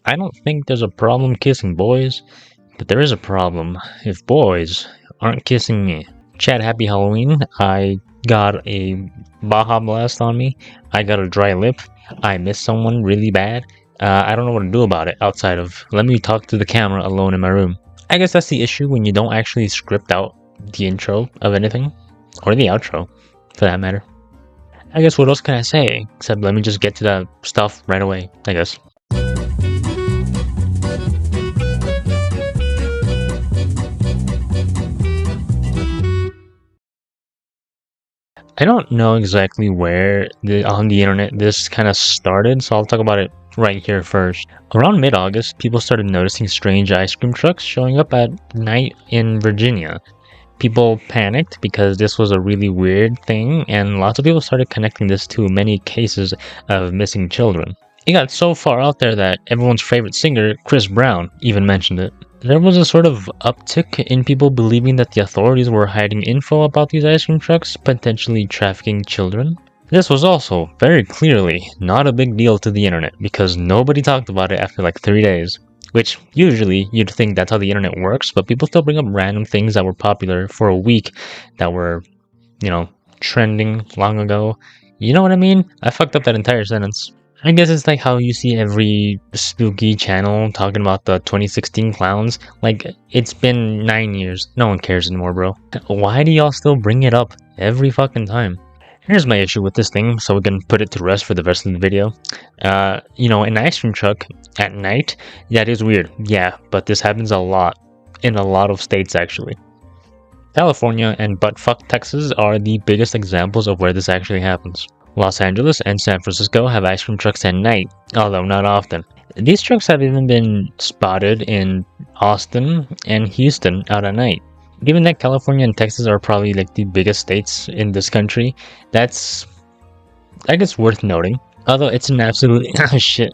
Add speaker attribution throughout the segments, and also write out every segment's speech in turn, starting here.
Speaker 1: I don't think there's a problem kissing boys, but there is a problem if boys aren't kissing me. Chat, happy Halloween. I got a Baja Blast on me. I got a dry lip. I missed someone really bad. I don't know what to do about it outside of let me talk to the camera alone in my room. I guess that's the issue when you don't actually script out the intro of anything, or the outro, for that matter. I guess what else can I say, except let me just get to that stuff right away, I guess. I don't know exactly where on the internet this kind of started, so I'll talk about it right here first. Around mid-August, people started noticing strange ice cream trucks showing up at night in Virginia. People panicked because this was a really weird thing, and lots of people started connecting this to many cases of missing children. It got so far out there that everyone's favorite singer, Chris Brown, even mentioned it. There was a sort of uptick in people believing that the authorities were hiding info about these ice cream trucks, potentially trafficking children. This was also, very clearly, not a big deal to the internet, because nobody talked about it after like 3 days. Which, usually, you'd think that's how the internet works, but people still bring up random things that were popular for a week that were, trending long ago. You know what I mean? I fucked up that entire sentence. I guess it's like how you see every spooky channel talking about the 2016 clowns. Like, it's been 9 years. No one cares anymore, bro. Why do y'all still bring it up every fucking time? Here's my issue with this thing, so we can put it to rest for the rest of the video. An ice cream truck at night, that is weird. Yeah, but this happens a lot. In a lot of states, actually. California and buttfuck Texas are the biggest examples of where this actually happens. Los Angeles and San Francisco have ice cream trucks at night, although not often. These trucks have even been spotted in Austin and Houston out at night. Given that California and Texas are probably like the biggest states in this country, that's, I guess, worth noting. Although it's an absolutely shit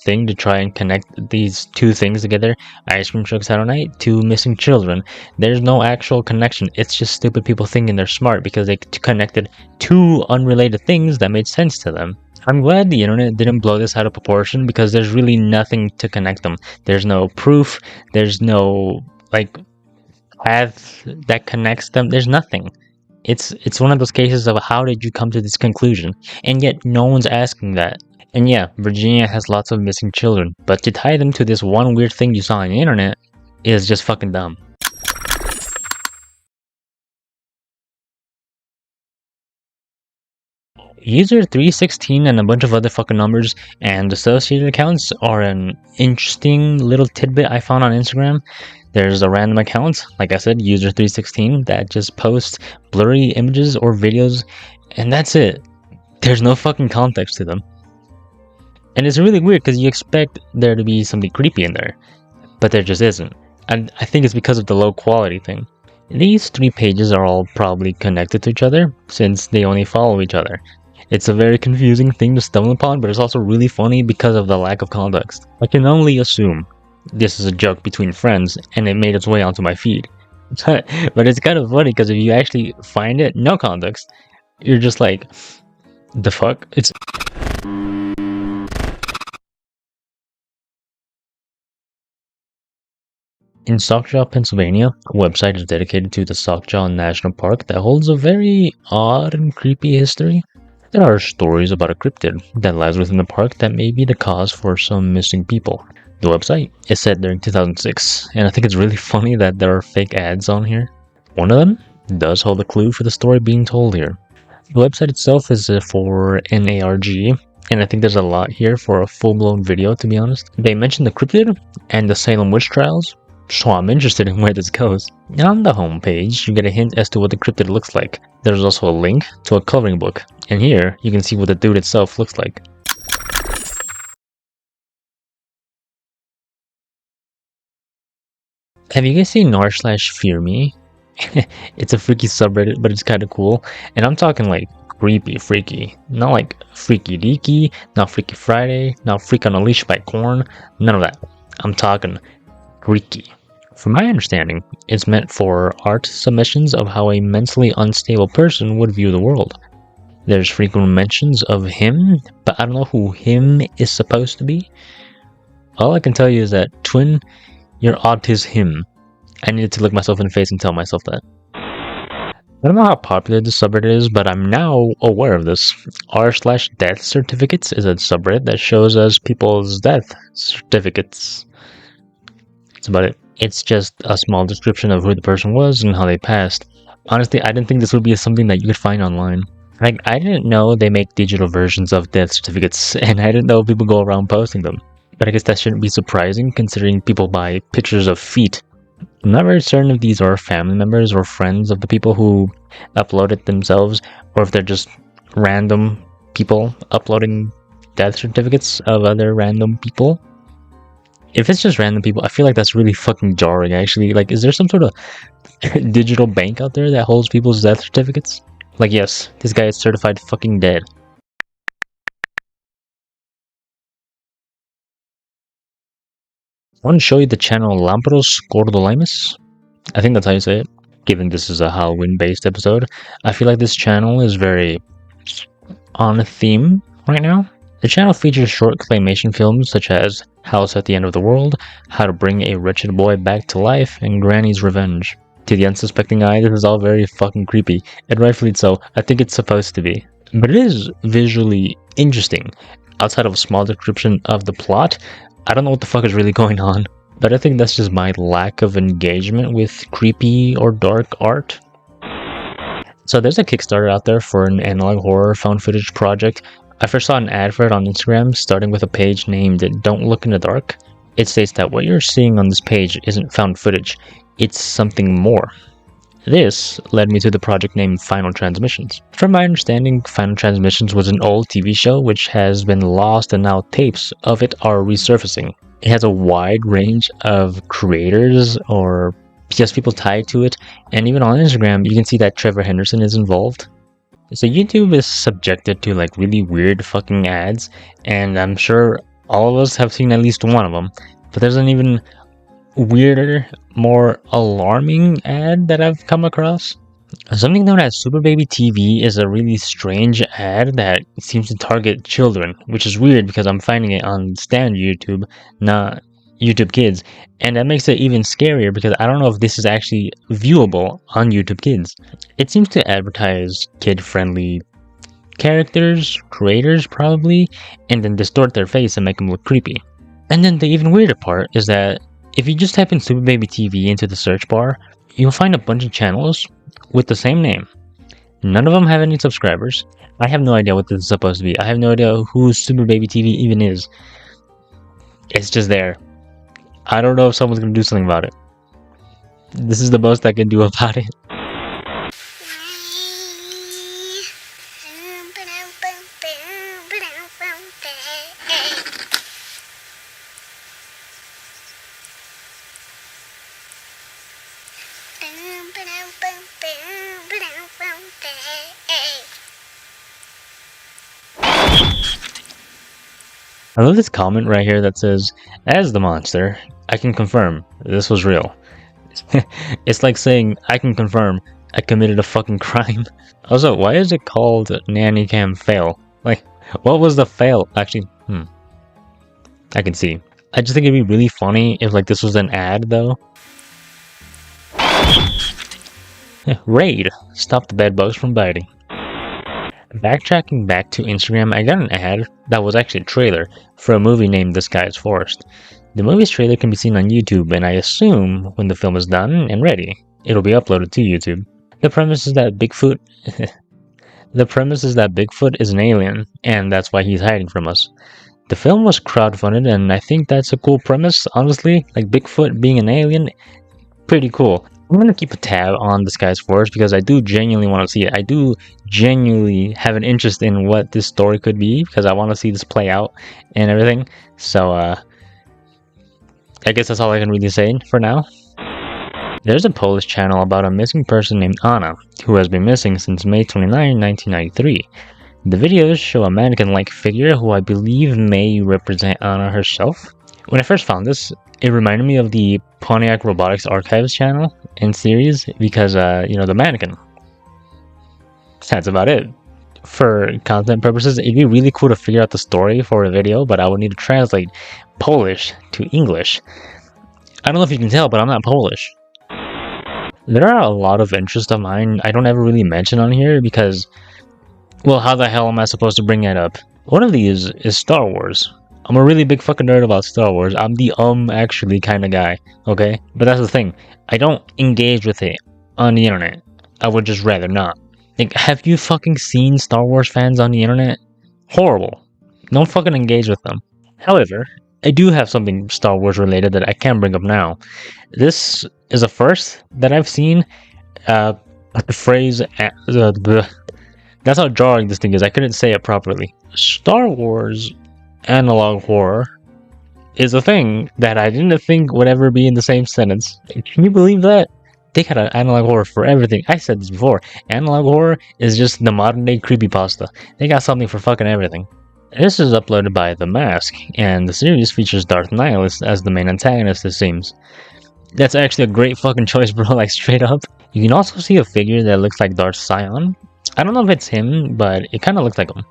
Speaker 1: thing to try and connect these two things together, ice cream trucks out at night to missing children. There's no actual connection. It's just stupid people thinking they're smart because they connected two unrelated things that made sense to them. I'm glad the internet didn't blow this out of proportion because there's really nothing to connect them. There's no proof, there's no path that connects them, there's nothing. It's one of those cases of how did you come to this conclusion? And yet no one's asking that. And yeah, Virginia has lots of missing children, but to tie them to this one weird thing you saw on the internet is just fucking dumb. User 316 and a bunch of other fucking numbers and associated accounts are an interesting little tidbit I found on Instagram. There's a random account, like I said, user 316, that just posts blurry images or videos, and that's it. There's no fucking context to them. And it's really weird because you expect there to be something creepy in there, but there just isn't. And I think it's because of the low quality thing. These three pages are all probably connected to each other since they only follow each other. It's a very confusing thing to stumble upon, but it's also really funny because of the lack of context. I can only assume this is a joke between friends and it made its way onto my feed. But it's kind of funny because if you actually find it, no context, you're just like, the fuck? In Sockjaw, Pennsylvania, a website is dedicated to the Sockjaw National Park that holds a very odd and creepy history. There are stories about a cryptid that lies within the park that may be the cause for some missing people. The website is set during 2006, and I think it's really funny that there are fake ads on here. One of them does hold a clue for the story being told here. The website itself is for an ARG, and I think there's a lot here for a full-blown video, to be honest. They mention the cryptid and the Salem witch trials, so I'm interested in where this goes. On the homepage, you get a hint as to what the cryptid looks like. There's also a link to a coloring book, and here you can see what the dude itself looks like. Have you guys seen r/fearme? It's a freaky subreddit, but it's kind of cool, and I'm talking like creepy freaky, not like freaky deaky, not Freaky Friday, not Freak on a Leash by Korn, none of that. I'm talking freaky. From my understanding, it's meant for art submissions of how a mentally unstable person would view the world. There's frequent mentions of him, but I don't know who him is supposed to be. All I can tell you is that, twin, you're autism. I needed to look myself in the face and tell myself that. I don't know how popular this subreddit is, but I'm now aware of this. r/death certificates is a subreddit that shows us people's death certificates. That's about it. It's just a small description of who the person was and how they passed. Honestly, I didn't think this would be something that you could find online. Like, I didn't know they make digital versions of death certificates, and I didn't know people go around posting them. But I guess that shouldn't be surprising considering people buy pictures of feet. I'm not very certain if these are family members or friends of the people who uploaded themselves, or if they're just random people uploading death certificates of other random people. If it's just random people, I feel like that's really fucking jarring, actually. Like, is there some sort of digital bank out there that holds people's death certificates? Like, yes, this guy is certified fucking dead. I want to show you the channel Lampros Cordolimus. I think that's how you say it. Given this is a Halloween-based episode, I feel like this channel is very on theme right now. The channel features short claymation films such as House at the End of the World, How to Bring a Wretched Boy Back to Life, and Granny's Revenge. To the unsuspecting eye, this is all very fucking creepy, and rightfully so. I think it's supposed to be. But it is visually interesting. Outside of a small description of the plot, I don't know what the fuck is really going on. But I think that's just my lack of engagement with creepy or dark art. So there's a Kickstarter out there for an analog horror found footage project. I first saw an ad for it on Instagram, starting with a page named Don't Look in the Dark. It states that what you're seeing on this page isn't found footage, it's something more. This led me to the project named Final Transmissions. From my understanding, Final Transmissions was an old TV show which has been lost and now tapes of it are resurfacing. It has a wide range of creators or just people tied to it, and even on Instagram you can see that Trevor Henderson is involved. So YouTube is subjected to like really weird fucking ads, and I'm sure all of us have seen at least one of them, but there's an even weirder, more alarming ad that I've come across. Something known as Super Baby TV is a really strange ad that seems to target children, which is weird because I'm finding it on standard YouTube, not YouTube Kids, and that makes it even scarier because I don't know if this is actually viewable on YouTube Kids. It seems to advertise kid-friendly characters, creators probably, and then distort their face and make them look creepy. And then the even weirder part is that if you just type in Super Baby TV into the search bar, you'll find a bunch of channels with the same name. None of them have any subscribers. I have no idea what this is supposed to be. I have no idea who Super Baby TV even is. It's just there. I don't know if someone's gonna do something about it. This is the most I can do about it. I love this comment right here that says, "As the monster, I can confirm this was real." It's like saying, I can confirm I committed a fucking crime. Also, why is it called Nanny Cam Fail? Like, what was the fail? Actually, I can see. I just think it'd be really funny if like this was an ad though. Raid! Stop the bed bugs from biting. Backtracking back to Instagram, I got an ad that was actually a trailer for a movie named The Sky's Forest. The movie's trailer can be seen on YouTube, and I assume when the film is done and ready, it'll be uploaded to YouTube. The premise is that Bigfoot is an alien, and that's why he's hiding from us. The film was crowdfunded, and I think that's a cool premise, honestly. Like Bigfoot being an alien, pretty cool. I'm gonna keep a tab on The Sky's Forest because I do genuinely want to see it. I do genuinely have an interest in what this story could be because I want to see this play out and everything. So, I guess that's all I can really say for now. There's a Polish channel about a missing person named Anna, who has been missing since May 29, 1993. The videos show a mannequin-like figure who I believe may represent Anna herself. When I first found this, it reminded me of the Pontiac Robotics Archives channel and series because, you know, the mannequin. That's about it. for content purposes, it'd be really cool to figure out the story for a video, but I would need to translate Polish to English. I don't know if you can tell, but I'm not Polish. There are a lot of interests of mine I don't ever really mention on here because, well, how the hell am I supposed to bring it up? One of these is Star Wars. I'm a really big fucking nerd about Star Wars. I'm the actually kind of guy, okay? But that's the thing. I don't engage with it on the internet. I would just rather not. Like, have you fucking seen Star Wars fans on the internet? Horrible. Don't fucking engage with them. However, I do have something Star Wars related that I can bring up now. This is a first that I've seen. The phrase... that's how jarring this thing is. I couldn't say it properly. Star Wars analog horror is a thing that I didn't think would ever be in the same sentence. Can you believe that? They got an analog horror for everything. I said this before. Analog horror is just the modern day creepypasta. They got something for fucking everything. This is uploaded by The Mask, and the series features Darth Nihilus as the main antagonist, it seems. That's actually a great fucking choice, bro, like straight up. You can also see a figure that looks like Darth Sion. I don't know if it's him, but it kind of looks like him.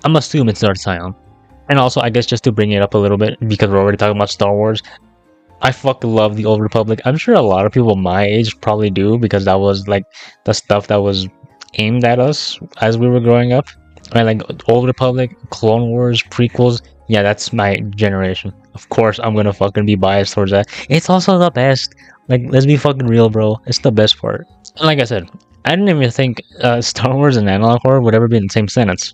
Speaker 1: I'm assuming it's Darth Sion. And also, I guess just to bring it up a little bit, because we're already talking about Star Wars, I fucking love the Old Republic. I'm sure a lot of people my age probably do, because that was like the stuff that was aimed at us as we were growing up. Right, like Old Republic, Clone Wars, prequels. Yeah, that's my generation. Of course, I'm gonna fucking be biased towards that. It's also the best. Like, let's be fucking real, bro. It's the best part. And like I said, I didn't even think Star Wars and analog horror would ever be in the same sentence.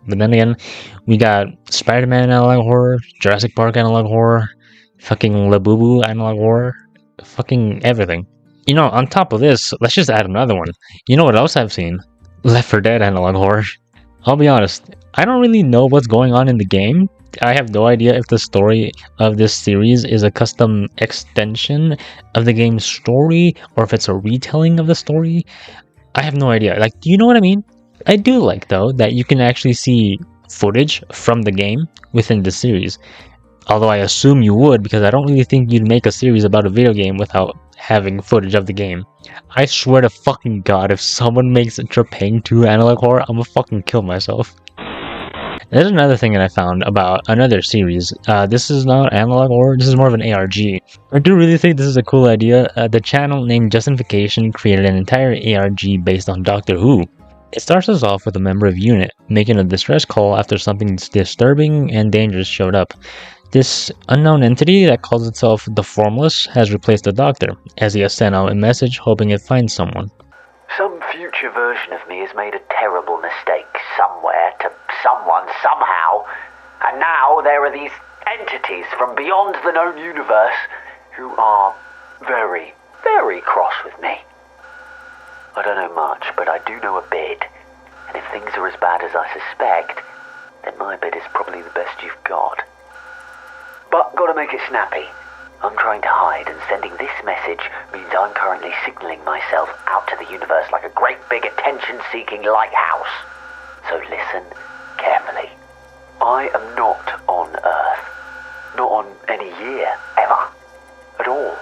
Speaker 1: But then again, we got Spider-Man analog horror, Jurassic Park analog horror, fucking Labubu analog horror, fucking everything. You know, on top of this, let's just add another one. You know what else I've seen? Left 4 Dead analog horror. I'll be honest, I don't really know what's going on in the game. I have no idea if the story of this series is a custom extension of the game's story or if it's a retelling of the story. I have no idea. Like, do you know what I mean? I do like, though, that you can actually see footage from the game within the series. Although I assume you would, because I don't really think you'd make a series about a video game without having footage of the game. I swear to fucking god, if someone makes a Trepang 2 analog horror, I'm gonna fucking kill myself. There's another thing that I found about another series. This is not analog horror, this is more of an ARG. I do really think this is a cool idea. The channel named Justification created an entire ARG based on Doctor Who. It starts us off with a member of UNIT making a distress call after something disturbing and dangerous showed up. This unknown entity that calls itself the Formless has replaced the Doctor, as he has sent out a message hoping it finds someone.
Speaker 2: Some future version of me has made a terrible mistake somewhere to someone somehow, and now there are these entities from beyond the known universe who are very, very cross with me. I don't know much, but I do know a bit, and if things are as bad as I suspect, then my bit is probably the best you've got. But gotta make it snappy. I'm trying to hide, and sending this message means I'm currently signaling myself out to the universe like a great big attention-seeking lighthouse. So listen carefully. I am not on Earth. Not on any year, ever. At all.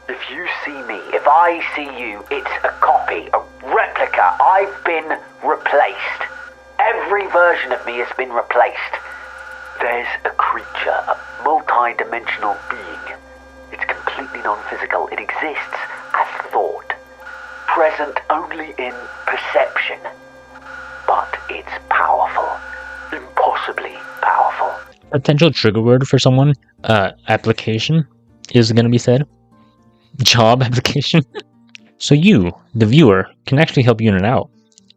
Speaker 2: If you see me, if I see you, it's a copy, a replica. I've been replaced. Every version of me has been replaced. There's a creature, a multi-dimensional being. It's completely non-physical. It exists as thought. Present only in perception. But it's powerful. Impossibly powerful.
Speaker 1: Potential trigger word for someone, application, is going to be said. Job application. So you, the viewer, can actually help UNIT out.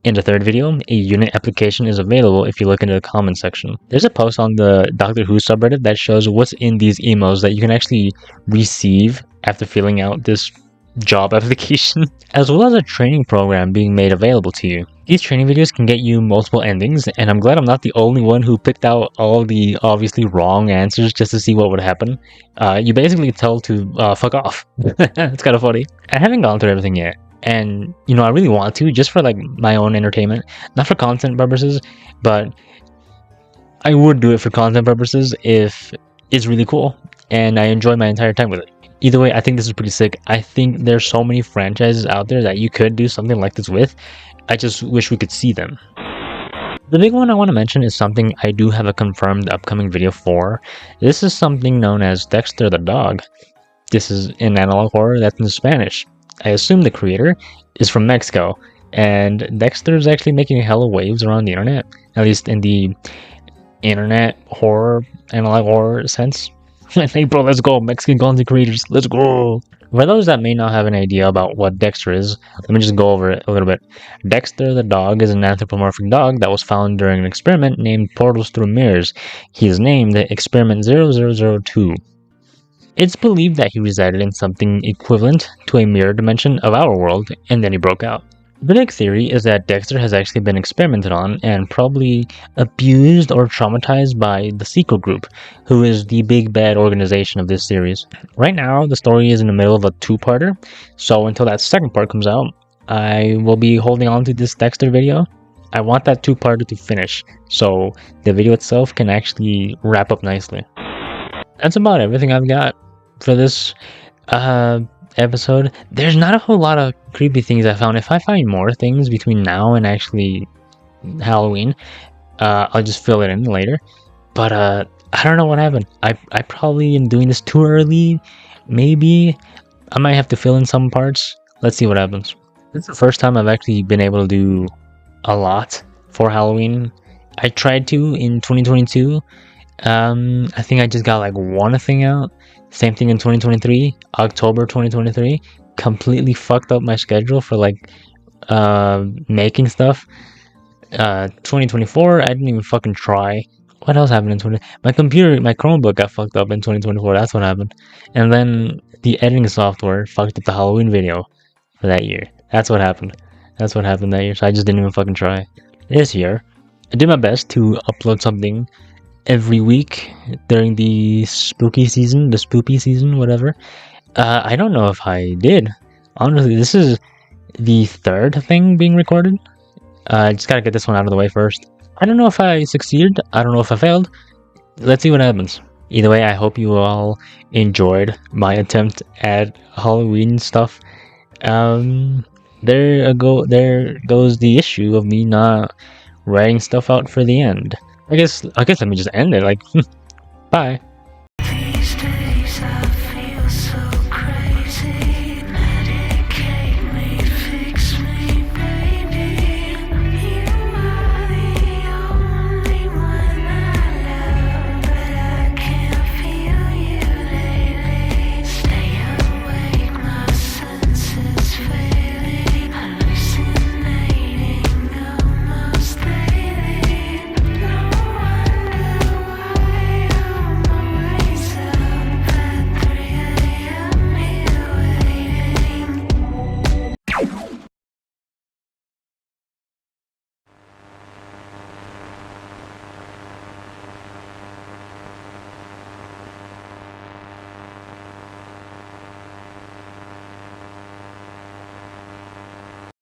Speaker 1: In the third video, a UNIT application is available if you look into the comment section. There's a post on the Doctor Who subreddit that shows what's in these emails that you can actually receive after filling out this job application, as well as a training program being made available to you. These training videos can get you multiple endings, and I'm glad I'm not the only one who picked out all the obviously wrong answers just to see what would happen. You basically tell to fuck off. It's kind of funny. I haven't gone through everything yet. And, you know, I really want to, just for, like, my own entertainment. Not for content purposes, but I would do it for content purposes if it's really cool. And I enjoy my entire time with it. Either way, I think this is pretty sick. I think there's so many franchises out there that you could do something like this with. I just wish we could see them. The big one I want to mention is something I do have a confirmed upcoming video for. This is something known as Dexter the Dog. This is an analog horror that's in Spanish. I assume the creator is from Mexico, and Dexter is actually making hella waves around the internet, at least in the internet horror, analog horror sense. Hey bro, let's go, Mexican content creators, let's go! For those that may not have an idea about what Dexter is, let me just go over it a little bit. Dexter the Dog is an anthropomorphic dog that was found during an experiment named Portals Through Mirrors. He is named Experiment 0002. It's believed that he resided in something equivalent to a mirror dimension of our world, and then he broke out. The big theory is that Dexter has actually been experimented on and probably abused or traumatized by the Sequel Group, who is the big bad organization of this series. Right now, the story is in the middle of a two-parter, so until that second part comes out, I will be holding on to this Dexter video. I want that two-parter to finish, so the video itself can actually wrap up nicely. That's about everything I've got for this episode. There's not a whole lot of creepy things I found. If I find more things between now and actually Halloween, I'll just fill it in later. But I don't know what happened. I probably am doing this too early. Maybe I might have to fill in some parts. Let's see what happens. This is the first time I've actually been able to do a lot for Halloween. I tried to in 2022. I think I just got like one thing out. Same thing in 2023, October 2023. Completely fucked up my schedule for like making stuff. 2024, I didn't even fucking try. What else happened in 20? My computer, my Chromebook got fucked up in 2024. That's what happened. And then the editing software fucked up the Halloween video for that year. That's what happened. That's what happened that year. So I just didn't even fucking try. This year, I did my best to upload something every week during the spooky season, the spoopy season, whatever. I don't know if I did. Honestly, this is the third thing being recorded. I just gotta get this one out of the way first. I don't know if I succeeded. I don't know if I failed. Let's see what happens. Either way, I hope you all enjoyed my attempt at Halloween stuff. There goes the issue of me not writing stuff out for the end. I guess let me just end it, like, bye.